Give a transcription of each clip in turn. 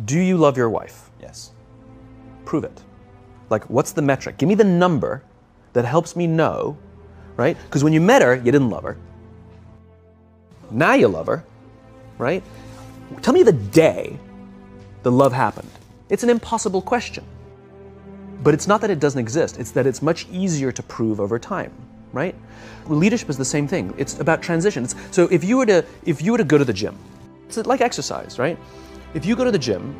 Do you love your wife? Yes. Prove it. Like, what's the metric? Give me the number that helps me know, right? Because when you met her, you didn't love her. Now you love her, right? Tell me the day the love happened. It's an impossible question. But it's not that it doesn't exist, it's that it's much easier to prove over time, right? Leadership is the same thing. It's about transition. So if you were to go to the gym, it's like exercise, right? If you go to the gym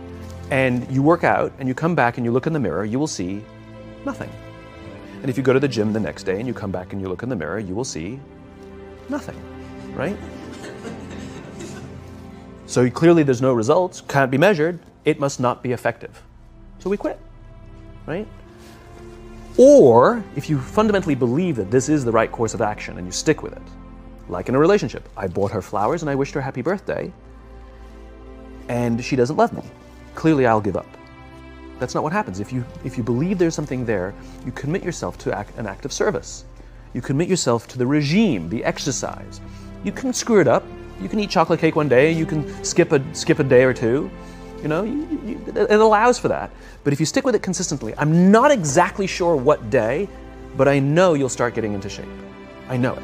and you work out and you come back and you look in the mirror, you will see nothing. And if you go to the gym the next day and you come back and you look in the mirror, you will see nothing, right? So clearly there's no results, can't be measured, it must not be effective. So we quit, right? Or if you fundamentally believe that this is the right course of action and you stick with it, like in a relationship, I bought her flowers and I wished her happy birthday, and she doesn't love me. Clearly I'll give up. That's not what happens. If you believe there's something there, you commit yourself to an act of service. You commit yourself to the regime, the exercise. You can screw it up. You can eat chocolate cake one day, you can skip a day or two. You know, it allows for that. But if you stick with it consistently, I'm not exactly sure what day, but I know you'll start getting into shape. I know it.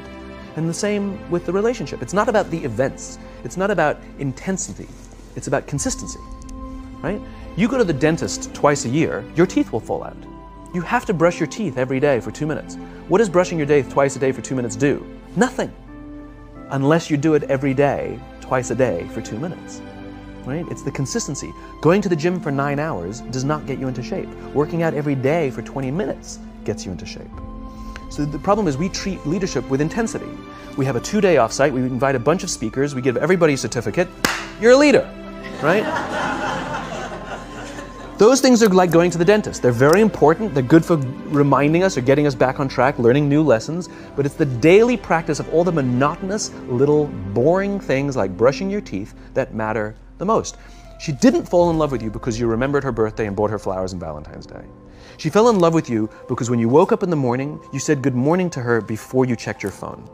And the same with the relationship. It's not about the events. It's not about intensity. It's about consistency, right? You go to the dentist twice a year, your teeth will fall out. You have to brush your teeth every day for 2 minutes. What does brushing your teeth twice a day for 2 minutes do? Nothing. Unless you do it every day, twice a day for 2 minutes, right? It's the consistency. Going to the gym for 9 hours does not get you into shape. Working out every day for 20 minutes gets you into shape. So the problem is we treat leadership with intensity. We have a 2-day offsite, we invite a bunch of speakers, we give everybody a certificate, you're a leader, right? Those things are like going to the dentist. They're very important, they're good for reminding us or getting us back on track, learning new lessons, but it's the daily practice of all the monotonous, little, boring things like brushing your teeth that matter the most. She didn't fall in love with you because you remembered her birthday and bought her flowers on Valentine's Day. She fell in love with you because when you woke up in the morning, you said good morning to her before you checked your phone.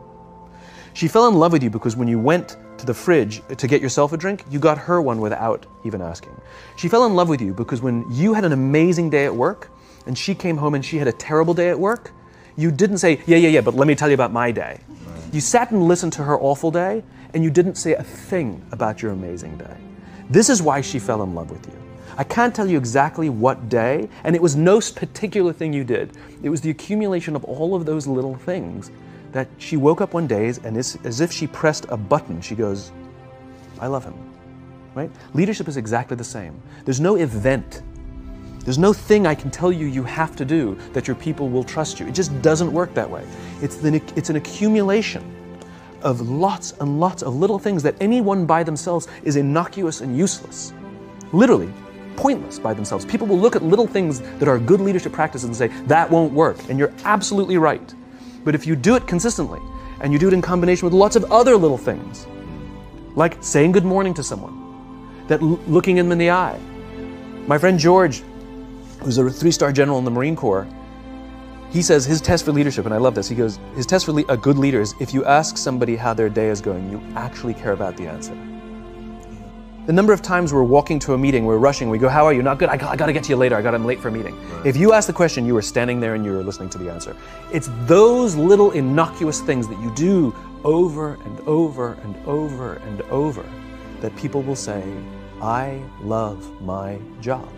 She fell in love with you because when you went to the fridge to get yourself a drink, you got her one without even asking. She fell in love with you because when you had an amazing day at work and she came home and she had a terrible day at work, you didn't say, yeah, but let me tell you about my day. Right. You sat and listened to her awful day and you didn't say a thing about your amazing day. This is why she fell in love with you. I can't tell you exactly what day, and it was no particular thing you did. It was the accumulation of all of those little things that she woke up one day and as if she pressed a button, she goes, I love him, right? Leadership is exactly the same. There's no event. There's no thing I can tell you you have to do that your people will trust you. It just doesn't work that way. It's an accumulation of lots and lots of little things that anyone by themselves is innocuous and useless. Literally, pointless by themselves. People will look at little things that are good leadership practices and say, that won't work, and you're absolutely right. But if you do it consistently, and you do it in combination with lots of other little things, like saying good morning to someone, that looking them in the eye. My friend George, who's a 3-star general in the Marine Corps, he says his test for leadership, and I love this, he goes, his test for a good leader is if you ask somebody how their day is going, you actually care about the answer. The number of times we're walking to a meeting, we're rushing, we go, how are you? Not good, I gotta get to you later, I'm late for a meeting. Right. If you ask the question, you were standing there and you were listening to the answer. It's those little innocuous things that you do over and over and over and over that people will say, I love my job.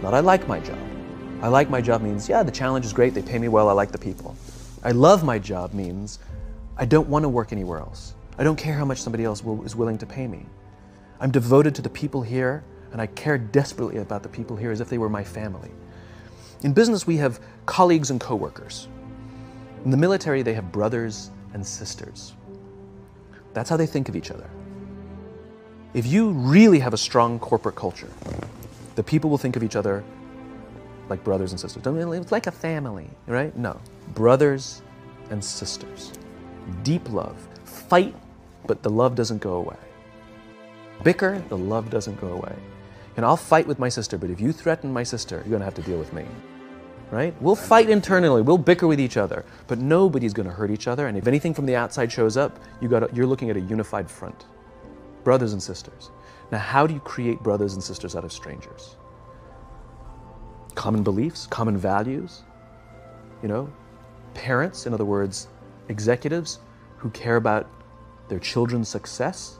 Not I like my job. I like my job means, yeah, the challenge is great, they pay me well, I like the people. I love my job means, I don't want to work anywhere else. I don't care how much somebody else is willing to pay me. I'm devoted to the people here, and I care desperately about the people here as if they were my family. In business, we have colleagues and coworkers. In the military, they have brothers and sisters. That's how they think of each other. If you really have a strong corporate culture, the people will think of each other like brothers and sisters. It's like a family, right? No, brothers and sisters. Deep love. Fight, but the love doesn't go away. Bicker, the love doesn't go away. And I'll fight with my sister, but if you threaten my sister, you're gonna have to deal with me, right? We'll fight internally, we'll bicker with each other, but nobody's gonna hurt each other, and if anything from the outside shows up, you're looking at a unified front. Brothers and sisters. Now, how do you create brothers and sisters out of strangers? Common beliefs, common values, parents, in other words, executives who care about their children's success,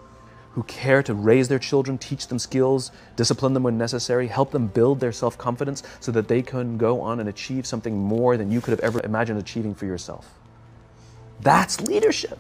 who care to raise their children, teach them skills, discipline them when necessary, help them build their self-confidence so that they can go on and achieve something more than you could have ever imagined achieving for yourself. That's leadership.